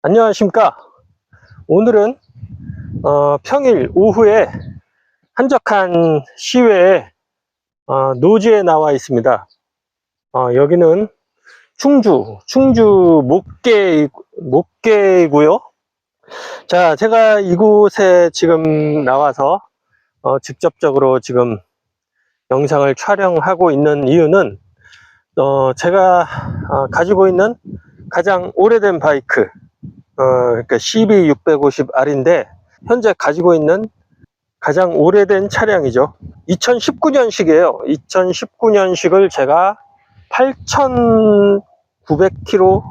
안녕하십니까. 오늘은 평일 오후에 한적한 시외에 노지에 나와 있습니다. 여기는 충주 목계이고요. 자, 제가 이곳에 지금 나와서 직접적으로 지금 영상을 촬영하고 있는 이유는 제가 가지고 있는 가장 오래된 바이크, 그러니까 CB650R인데 현재 가지고 있는 가장 오래된 차량이죠. 2019년식이에요. 2019년식을 제가 8,900km,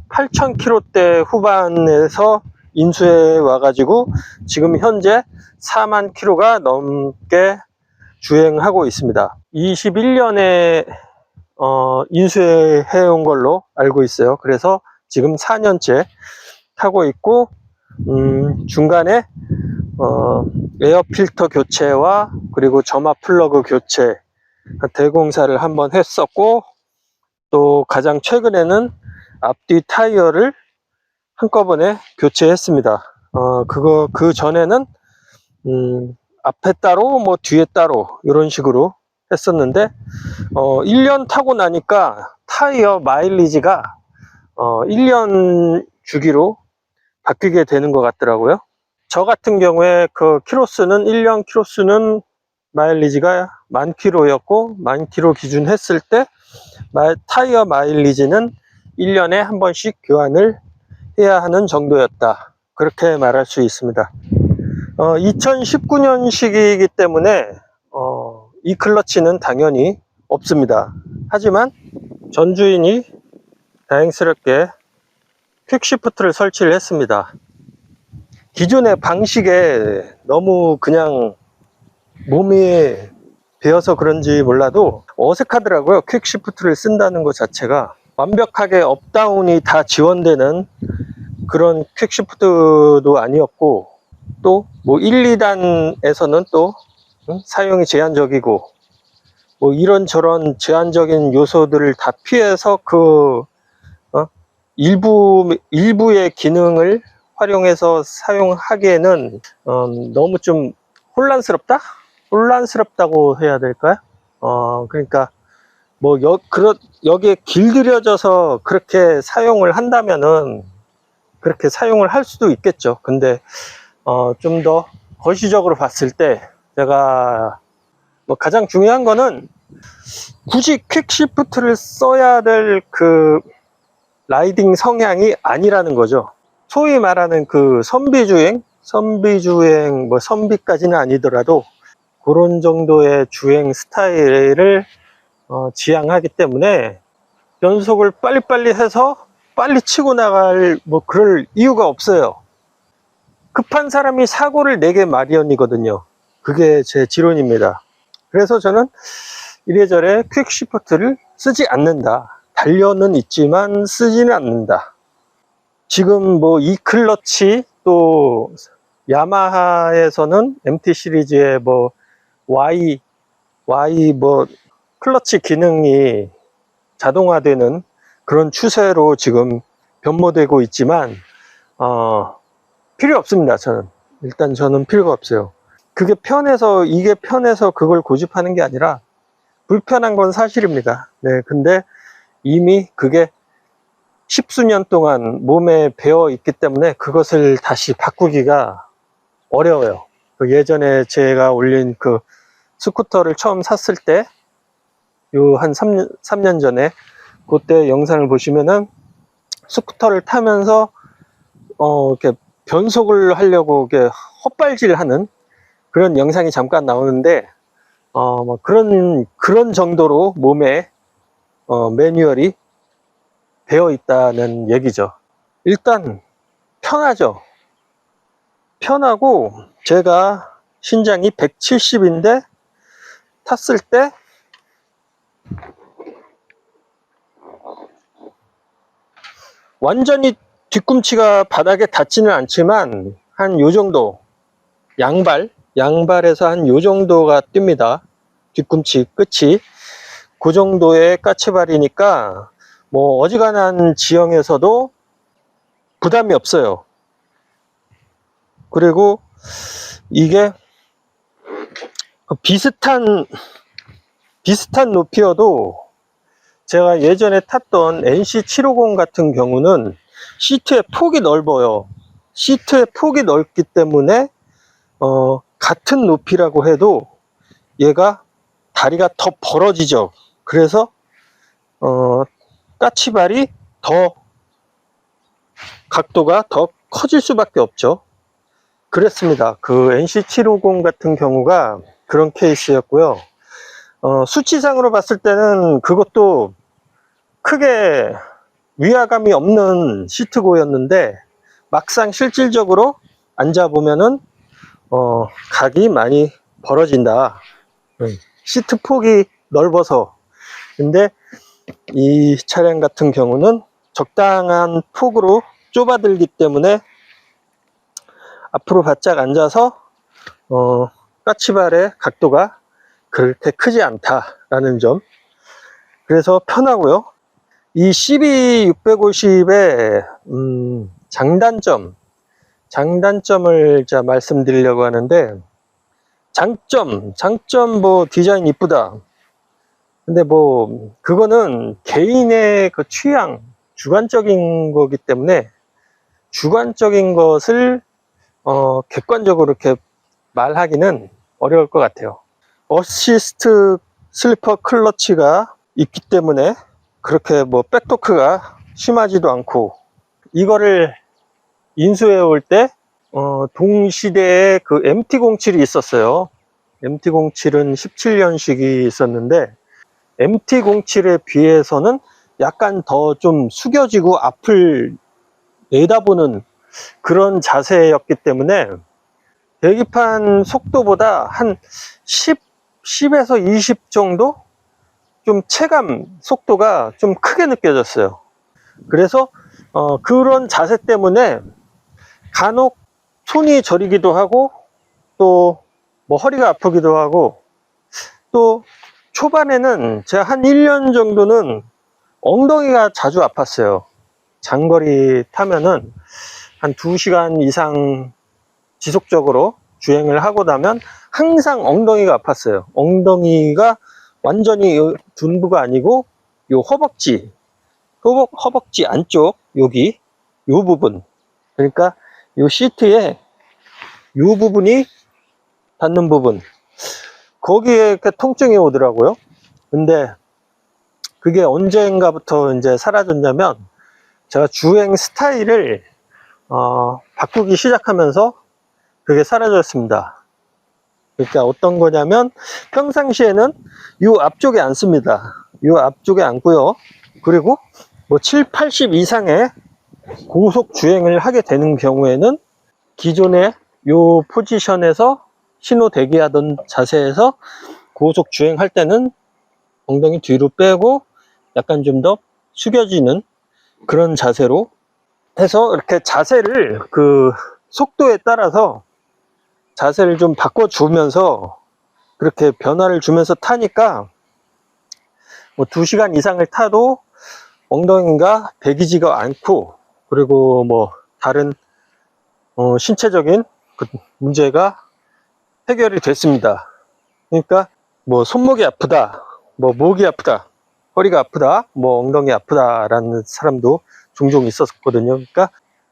8,000km대 후반에서 인수해 와가지고 지금 현재 4만 km가 넘게 주행하고 있습니다. 21년에 인수해 온 걸로 알고 있어요. 그래서 지금 4년째 타고 있고, 중간에 에어 필터 교체와 그리고 점화 플러그 교체 대공사를 한번 했었고, 또 가장 최근에는 앞뒤 타이어를 한꺼번에 교체했습니다. 그 전에는 앞에 따로 뭐 뒤에 따로 이런 식으로 했었는데 1년 타고 나니까 타이어 마일리지가 1년 주기로 바뀌게 되는 것 같더라고요. 저 같은 경우에 그 키로수는 1년 키로수는 마일리지가 10,000km였고 10,000km 기준 했을 때 타이어 마일리지는 1년에 한 번씩 교환을 해야 하는 정도였다, 그렇게 말할 수 있습니다. 2019년식이기 때문에 이 클러치는 당연히 없습니다. 하지만 전주인이 다행스럽게 퀵시프트를 설치를 했습니다. 기존의 방식에 너무 그냥 몸이 배어서 그런지 몰라도 어색하더라고요. 퀵시프트를 쓴다는 것 자체가 완벽하게 업다운이 다 지원되는 그런 퀵시프트도 아니었고, 또 뭐 1, 2단에서는 또 사용이 제한적이고, 뭐 이런저런 제한적인 요소들을 다 피해서 일부의 기능을 활용해서 사용하기에는 너무 좀 혼란스럽다고 해야 될까요? 그러니까 뭐 여기에 길들여져서 그렇게 사용을 한다면은 그렇게 사용을 할 수도 있겠죠. 근데 좀 더 거시적으로 봤을 때 제가 뭐 가장 중요한 거는 굳이 퀵시프트를 써야 될 그 라이딩 성향이 아니라는 거죠. 소위 말하는 그 선비주행, 뭐 선비까지는 아니더라도 그런 정도의 주행 스타일을 지향하기 때문에 변속을 빨리빨리 해서 빨리 치고 나갈 뭐 그럴 이유가 없어요. 급한 사람이 사고를 내게 마련이거든요. 그게 제 지론입니다. 그래서 저는 이래저래 퀵시프트를 쓰지 않는다. 달려는 있지만 쓰지는 않는다. 지금 뭐 이 클러치, 또 야마하에서는 MT 시리즈의 뭐 Y 뭐 클러치 기능이 자동화되는 그런 추세로 지금 변모되고 있지만 필요 없습니다. 저는 필요가 없어요. 이게 편해서 그걸 고집하는 게 아니라 불편한 건 사실입니다. 네, 근데 이미 그게 십수년 동안 몸에 배어 있기 때문에 그것을 다시 바꾸기가 어려워요. 예전에 제가 올린 그 스쿠터를 처음 샀을 때, 한 3년 전에, 그때 영상을 보시면은 스쿠터를 타면서 이렇게 변속을 하려고 이렇게 헛발질 하는 그런 영상이 잠깐 나오는데, 뭐 그런 정도로 몸에 매뉴얼이 되어 있다는 얘기죠. 일단 편하죠. 편하고, 제가 신장이 170인데 탔을 때 완전히 뒤꿈치가 바닥에 닿지는 않지만 한 요정도, 양발에서 한 요정도가 뜁니다. 뒤꿈치 끝이 그 정도의 까치발이니까 뭐 어지간한 지형에서도 부담이 없어요. 그리고 이게 비슷한 높이여도 제가 예전에 탔던 NC750 같은 경우는 시트의 폭이 넓어요. 시트의 폭이 넓기 때문에 같은 높이라고 해도 얘가 다리가 더 벌어지죠. 그래서 까치발이 더 각도가 더 커질 수밖에 없죠. 그랬습니다. 그 NC750 같은 경우가 그런 케이스였고요. 수치상으로 봤을 때는 그것도 크게 위화감이 없는 시트고였는데 막상 실질적으로 앉아보면은 각이 많이 벌어진다. 시트 폭이 넓어서. 근데 이 차량 같은 경우는 적당한 폭으로 좁아들기 때문에 앞으로 바짝 앉아서 까치발의 각도가 그렇게 크지 않다라는 점. 그래서 편하고요. 이 CB650의 장단점을 자 말씀드리려고 하는데, 장점 뭐 디자인 이쁘다. 근데 뭐 그거는 개인의 그 취향, 주관적인 거기 때문에 주관적인 것을 객관적으로 이렇게 말하기는 어려울 것 같아요. 어시스트 슬리퍼 클러치가 있기 때문에 그렇게 뭐 백토크가 심하지도 않고, 이거를 인수해 올 때 동시대에 그 MT-07이 있었어요. MT-07은 17년식이 있었는데 MT-07에 비해서는 약간 더 좀 숙여지고 앞을 내다보는 그런 자세였기 때문에 계기판 속도보다 한 10에서 20 정도 좀 체감 속도가 좀 크게 느껴졌어요. 그래서 그런 자세 때문에 간혹 손이 저리기도 하고, 또 뭐 허리가 아프기도 하고, 또 초반에는 제가 한 1년 정도는 엉덩이가 자주 아팠어요. 장거리 타면은 한 2시간 이상 지속적으로 주행을 하고 나면 항상 엉덩이가 아팠어요. 엉덩이가 완전히 둔부가 아니고 요 허벅지 안쪽 여기 요 부분, 그러니까 요 시트에 요 부분이 닿는 부분, 거기에 이렇게 통증이 오더라고요. 근데 그게 언젠가부터 이제 사라졌냐면 제가 주행 스타일을 바꾸기 시작하면서 그게 사라졌습니다. 그러니까 어떤 거냐면 평상시에는 이 앞쪽에 앉습니다. 이 앞쪽에 앉고요. 그리고 뭐 7, 80 이상의 고속 주행을 하게 되는 경우에는 기존의 이 포지션에서 신호 대기하던 자세에서 고속 주행할 때는 엉덩이 뒤로 빼고 약간 좀 더 숙여지는 그런 자세로 해서 이렇게 자세를 그 속도에 따라서 자세를 좀 바꿔주면서 그렇게 변화를 주면서 타니까 뭐 2시간 이상을 타도 엉덩이가 베기지가 않고, 그리고 뭐 다른 신체적인 그 문제가 해결이 됐습니다. 그러니까 뭐 손목이 아프다, 뭐 목이 아프다, 허리가 아프다, 뭐 엉덩이 아프다라는 사람도 종종 있었거든요. 그러니까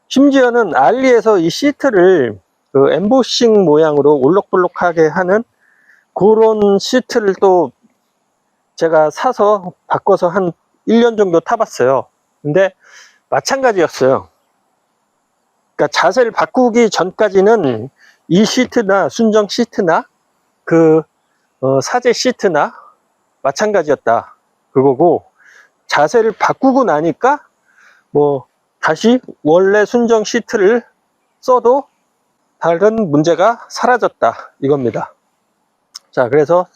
심지어는 알리에서 이 시트를 그 엠보싱 모양으로 올록볼록하게 하는 그런 시트를 또 제가 사서 바꿔서 한 1년 정도 타봤어요. 근데 마찬가지였어요. 그러니까 자세를 바꾸기 전까지는 이 시트나 순정 시트나 그 사제 시트나 마찬가지였다 그거고, 자세를 바꾸고 나니까 뭐 다시 원래 순정 시트를 써도 다른 문제가 사라졌다 이겁니다. 자, 그래서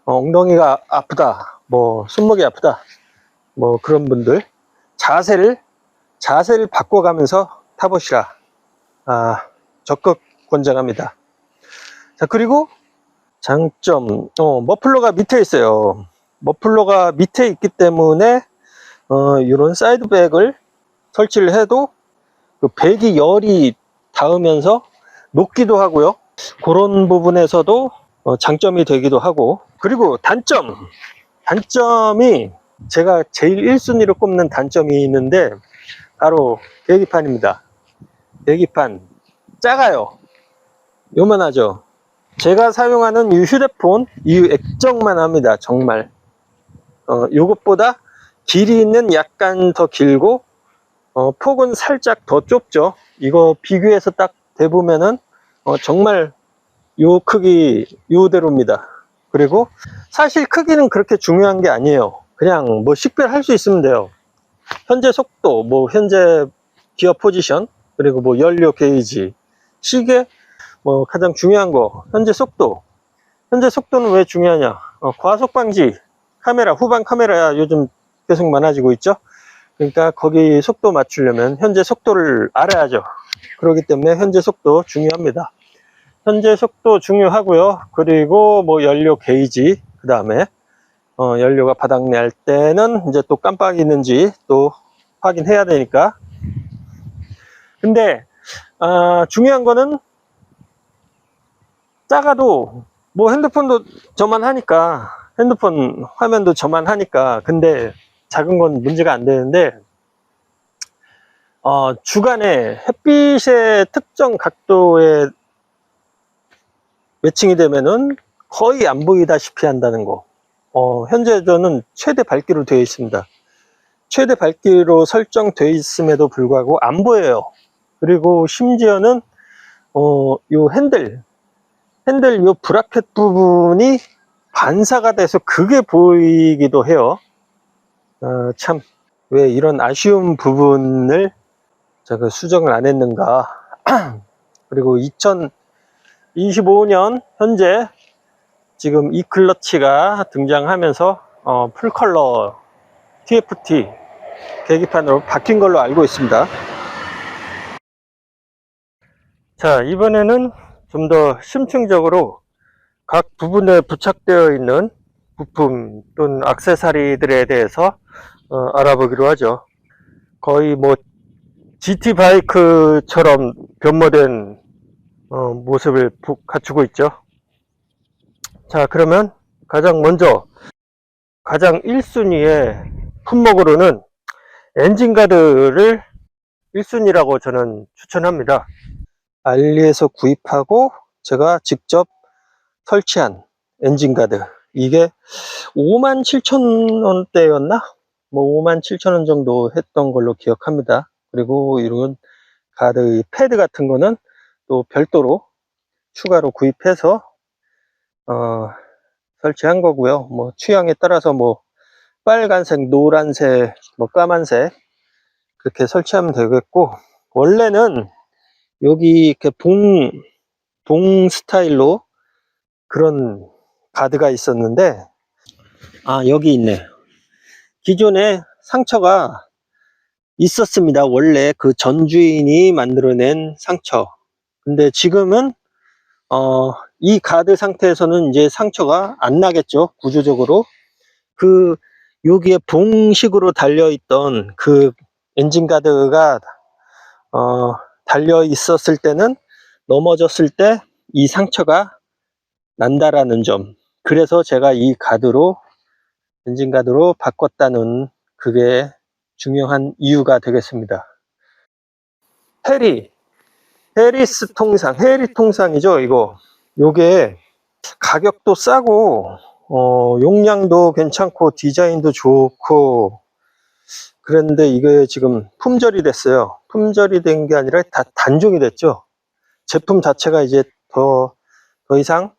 엉덩이가 아프다, 뭐 손목이 아프다, 뭐 그런 분들 자세를 바꿔가면서 타보시라, 적극 권장합니다. 자, 그리고 장점, 머플러가 밑에 있어요. 머플러가 밑에 있기 때문에 이런 사이드백을 설치를 해도 그 배기 열이 닿으면서 녹기도 하고요. 그런 부분에서도 장점이 되기도 하고, 그리고 단점이 제가 제일 1순위로 꼽는 단점이 있는데 바로 계기판입니다. 계기판 작아요. 요만하죠. 제가 사용하는 이 휴대폰 이 액정만 합니다. 정말 요것보다 길이는 약간 더 길고 폭은 살짝 더 좁죠. 이거 비교해서 딱 대보면은 정말 요 크기 요대로입니다. 그리고 사실 크기는 그렇게 중요한 게 아니에요. 그냥 뭐 식별할 수 있으면 돼요. 현재 속도, 뭐 현재 기어 포지션, 그리고 뭐 연료 게이지, 시계, 뭐 가장 중요한 거 현재 속도. 현재 속도는 왜 중요하냐? 과속 방지 카메라, 후방 카메라 요즘 계속 많아지고 있죠. 그러니까 거기 속도 맞추려면 현재 속도를 알아야죠. 그렇기 때문에 현재 속도 중요합니다. 현재 속도 중요하고요. 그리고 뭐 연료 게이지, 그 다음에 연료가 바닥날 때는 이제 또 깜빡이는지 또 확인해야 되니까. 근데 중요한 거는 작아도 뭐 핸드폰도 저만 하니까, 핸드폰 화면도 저만 하니까, 근데 작은 건 문제가 안 되는데 주간에 햇빛의 특정 각도에 매칭이 되면은 거의 안 보이다시피 한다는 거. 현재 저는 최대 밝기로 되어 있습니다. 최대 밝기로 설정되어 있음에도 불구하고 안 보여요. 그리고 심지어는 요 핸들 요 브라켓 부분이 반사가 돼서 그게 보이기도 해요. 참, 왜 이런 아쉬운 부분을 제가 수정을 안 했는가. 그리고 2025년 현재 지금 이 클러치가 등장하면서 풀컬러 TFT 계기판으로 바뀐 걸로 알고 있습니다. 자, 이번에는 좀 더 심층적으로 각 부분에 부착되어 있는 부품 또는 액세서리들에 대해서 알아보기로 하죠. 거의 뭐 GT 바이크처럼 변모된 모습을 갖추고 있죠. 자, 그러면 가장 먼저 가장 1순위의 품목으로는 엔진가드를 1순위라고 저는 추천합니다. 알리에서 구입하고 제가 직접 설치한 엔진가드, 이게 57,000원대였나? 뭐 57,000원 정도 했던 걸로 기억합니다. 그리고 이런 가드 패드 같은 거는 또 별도로 추가로 구입해서 설치한 거고요. 뭐 취향에 따라서 뭐 빨간색, 노란색, 뭐 까만색 그렇게 설치하면 되겠고, 원래는 여기 이렇게 봉 스타일로 그런 가드가 있었는데, 여기 있네. 기존에 상처가 있었습니다. 원래 그 전 주인이 만들어낸 상처. 근데 지금은 이 가드 상태에서는 이제 상처가 안 나겠죠. 구조적으로 여기에 봉식으로 달려있던 그 엔진 가드가 달려 있었을 때는 넘어졌을 때 이 상처가 난다라는 점. 그래서 제가 이 가드로, 엔진 가드로 바꿨다는, 그게 중요한 이유가 되겠습니다. 해리스 통상, 해리 통상이죠, 이거. 요게 가격도 싸고 용량도 괜찮고 디자인도 좋고, 그런데 이게 지금 품절이 됐어요. 품절이 된 게 아니라 다 단종이 됐죠. 제품 자체가 이제 더 이상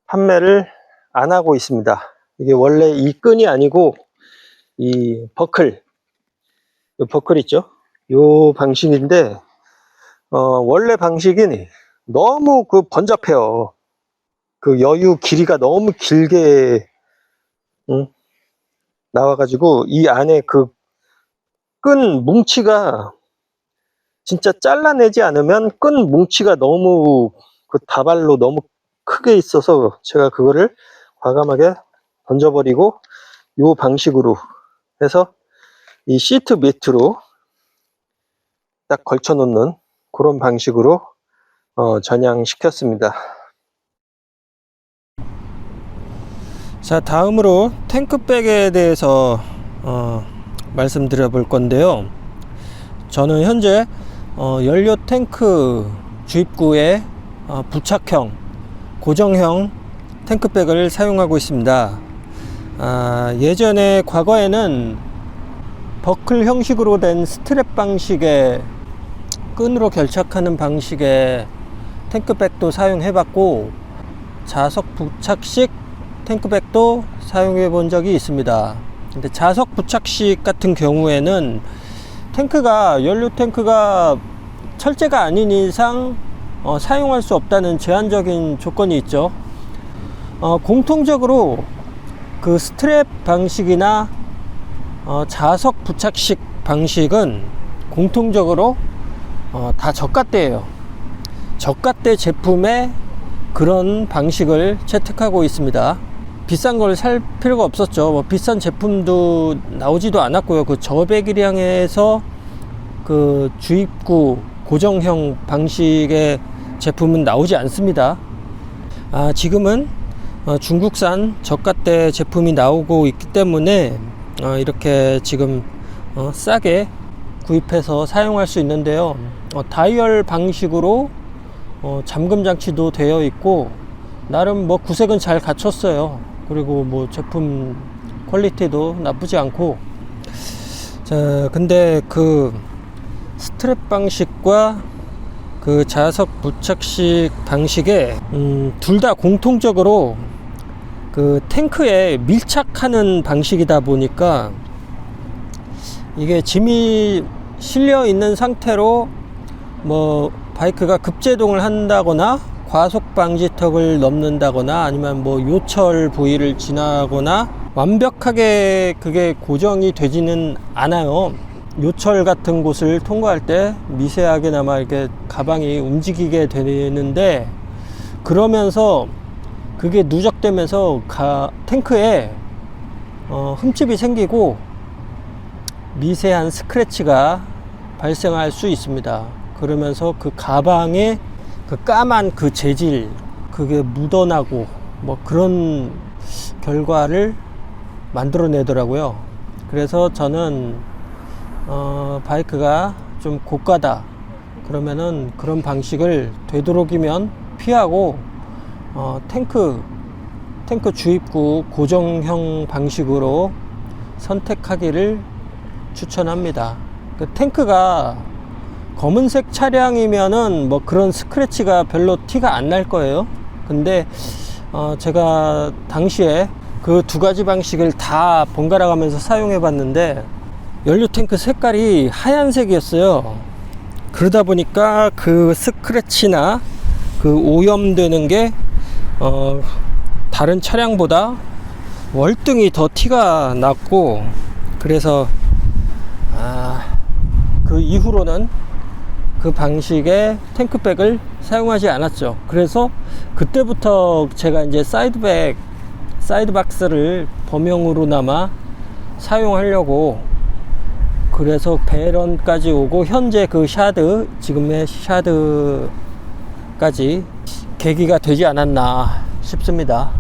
판매를 안 하고 있습니다. 이게 원래 이 끈이 아니고 이 버클, 이 버클 있죠? 요 방식인데 원래 방식이 너무 번잡해요. 그 여유 길이가 너무 길게 나와가지고 이 안에 그 끈 뭉치가 진짜 잘라내지 않으면 끈 뭉치가 너무 그 다발로 너무 크게 있어서 제가 그거를 과감하게 던져버리고 요 방식으로 해서 이 시트 밑으로 딱 걸쳐 놓는 그런 방식으로 전향시켰습니다. 자, 다음으로 탱크백에 대해서 말씀드려 볼 건데요. 저는 현재 연료 탱크 주입구에 부착형 고정형 탱크백을 사용하고 있습니다. 예전에 과거에는 버클 형식으로 된 스트랩 방식의 끈으로 결착하는 방식의 탱크백도 사용해 봤고, 자석 부착식 탱크백도 사용해 본 적이 있습니다. 근데 자석 부착식 같은 경우에는 연료 탱크가 철제가 아닌 이상 사용할 수 없다는 제한적인 조건이 있죠. 공통적으로 그 스트랩 방식이나 자석 부착식 방식은 공통적으로 다 저가대예요. 저가대 제품에 그런 방식을 채택하고 있습니다. 비싼 걸 살 필요가 없었죠. 뭐 비싼 제품도 나오지도 않았고요. 그 저배기량에서 그 주입구 고정형 방식의 제품은 나오지 않습니다. 지금은 중국산 저가대 제품이 나오고 있기 때문에 이렇게 지금 싸게 구입해서 사용할 수 있는데요. 다이얼 방식으로 잠금 장치도 되어 있고, 나름 뭐 구색은 잘 갖췄어요. 그리고 뭐 제품 퀄리티도 나쁘지 않고. 자, 근데 그 스트랩 방식과 그 자석 부착식 방식에 둘 다 공통적으로 그 탱크에 밀착하는 방식이다 보니까 이게 짐이 실려 있는 상태로 뭐 바이크가 급제동을 한다거나 과속 방지턱을 넘는다거나 아니면 뭐 요철 부위를 지나거나 완벽하게 그게 고정이 되지는 않아요. 요철 같은 곳을 통과할 때 미세하게나마 이렇게 가방이 움직이게 되는데, 그러면서 그게 누적되면서 탱크에 흠집이 생기고 미세한 스크래치가 발생할 수 있습니다. 그러면서 그 가방에 그 까만 그 재질, 그게 묻어나고 뭐 그런 결과를 만들어내더라고요. 그래서 저는 바이크가 좀 고가다 그러면은 그런 방식을 되도록이면 피하고 탱크 주입구 고정형 방식으로 선택하기를 추천합니다. 그 탱크가 검은색 차량이면은 뭐 그런 스크래치가 별로 티가 안 날 거예요. 근데 제가 당시에 그 두 가지 방식을 다 번갈아 가면서 사용해 봤는데 연료 탱크 색깔이 하얀색이었어요. 그러다 보니까 그 스크래치나 그 오염되는 게 다른 차량보다 월등히 더 티가 났고, 그래서 그 이후로는 그 방식의 탱크백을 사용하지 않았죠. 그래서 그때부터 제가 이제 사이드박스를 범용으로나마 사용하려고, 그래서 배런까지 오고 현재 그 지금의 샤드까지 계기가 되지 않았나 싶습니다.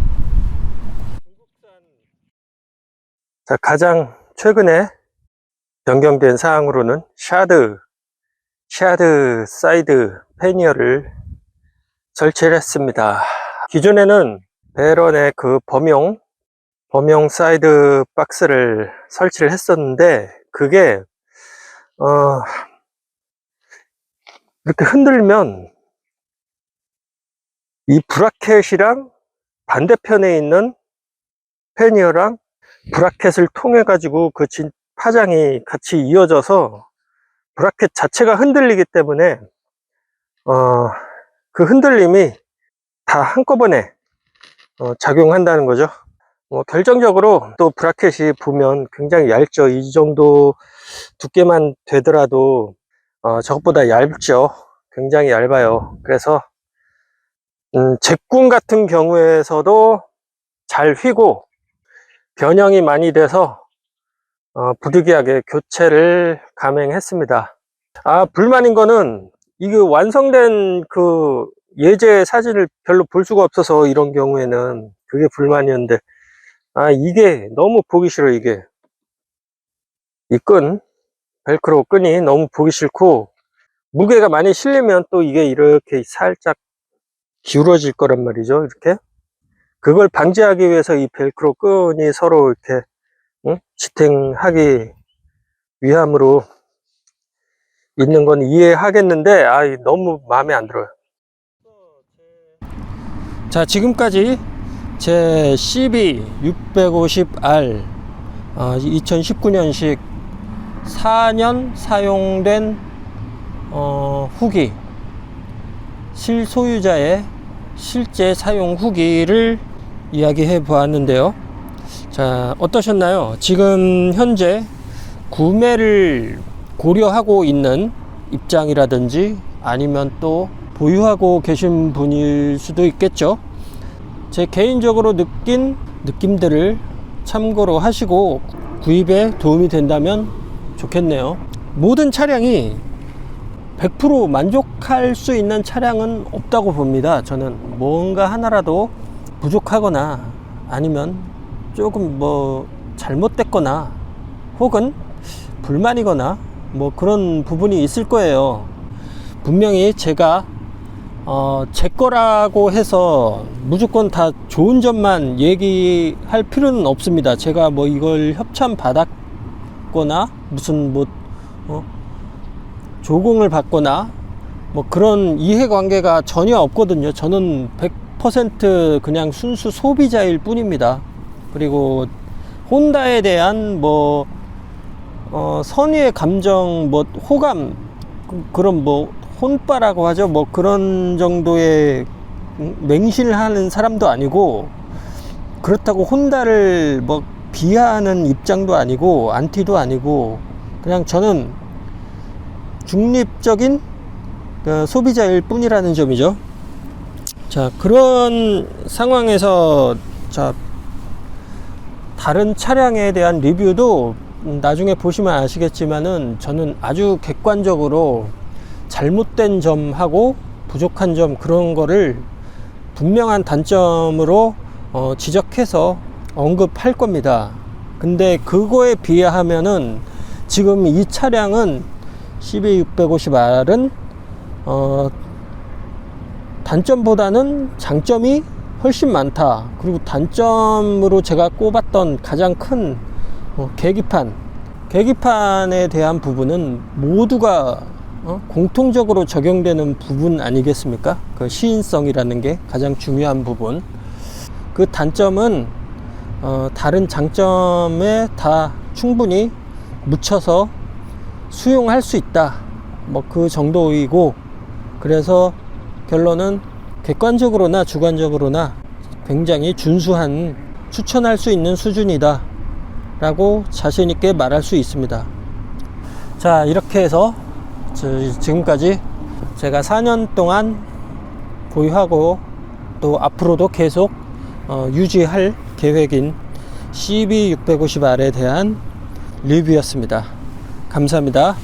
자, 가장 최근에 변경된 사항으로는 샤드 사이드 패니어를 설치를 했습니다. 기존에는 배런에 그 범용 사이드 박스를 설치를 했었는데, 그게 이렇게 흔들면 이 브라켓이랑 반대편에 있는 패니어랑 브라켓을 통해 가지고 그 파장이 같이 이어져서 브라켓 자체가 흔들리기 때문에 그 흔들림이 다 한꺼번에 작용한다는 거죠. 결정적으로 또 브라켓이 보면 굉장히 얇죠. 이 정도 두께만 되더라도 저것보다 얇죠. 굉장히 얇아요. 그래서 제품 같은 경우에서도 잘 휘고 변형이 많이 돼서 부득이하게 교체를 감행했습니다. 아, 불만인 거는 이게 완성된 그 예제 사진을 별로 볼 수가 없어서 이런 경우에는 그게 불만이었는데, 아, 이게 너무 보기 싫어. 이게 이 벨크로 끈이 너무 보기 싫고, 무게가 많이 실리면 또 이게 이렇게 살짝 기울어질 거란 말이죠. 이렇게 그걸 방지하기 위해서 이 벨크로 끈이 서로 이렇게 지탱하기 위함으로 있는 건 이해하겠는데, 아, 너무 마음에 안 들어요. 자, 지금까지 제 CB650R 2019년식 4년 사용된 후기, 실소유자의 실제 사용 후기를 이야기해 보았는데요. 자, 어떠셨나요? 지금 현재 구매를 고려하고 있는 입장이라든지 아니면 또 보유하고 계신 분일 수도 있겠죠. 제 개인적으로 느낀 느낌들을 참고로 하시고 구입에 도움이 된다면 좋겠네요. 모든 차량이 100% 만족할 수 있는 차량은 없다고 봅니다. 저는 뭔가 하나라도 부족하거나 아니면 조금 뭐 잘못됐거나 혹은 불만이거나 뭐 그런 부분이 있을 거예요. 분명히 제가 제 거라고 해서 무조건 다 좋은 점만 얘기할 필요는 없습니다. 제가 뭐 이걸 협찬 받았거나 무슨 뭐 조공을 받거나 뭐 그런 이해관계가 전혀 없거든요. 저는 100% 그냥 순수 소비자일 뿐입니다. 그리고 혼다에 대한 뭐 선의의 감정, 뭐 호감, 그런 뭐 혼바라고 하죠. 뭐 그런 정도의 맹신을 하는 사람도 아니고, 그렇다고 혼다를 뭐 비하하는 입장도 아니고 안티도 아니고, 그냥 저는 중립적인 소비자일 뿐이라는 점이죠. 자, 그런 상황에서 자, 다른 차량에 대한 리뷰도 나중에 보시면 아시겠지만은 저는 아주 객관적으로 잘못된 점하고 부족한 점, 그런 거를 분명한 단점으로 지적해서 언급할 겁니다. 근데 그거에 비하면은 지금 이 차량은 CB650R은 단점보다는 장점이 훨씬 많다. 그리고 단점으로 제가 꼽았던 가장 큰 계기판에 대한 부분은 모두가 공통적으로 적용되는 부분 아니겠습니까? 그 시인성이라는 게 가장 중요한 부분. 그 단점은 다른 장점에 다 충분히 묻혀서 수용할 수 있다, 뭐 그 정도이고, 그래서 결론은 객관적으로나 주관적으로나 굉장히 준수한, 추천할 수 있는 수준이다 라고 자신 있게 말할 수 있습니다. 자, 이렇게 해서 지금까지 제가 4년 동안 보유하고 또 앞으로도 계속 유지할 계획인 CB650R에 대한 리뷰였습니다. 감사합니다.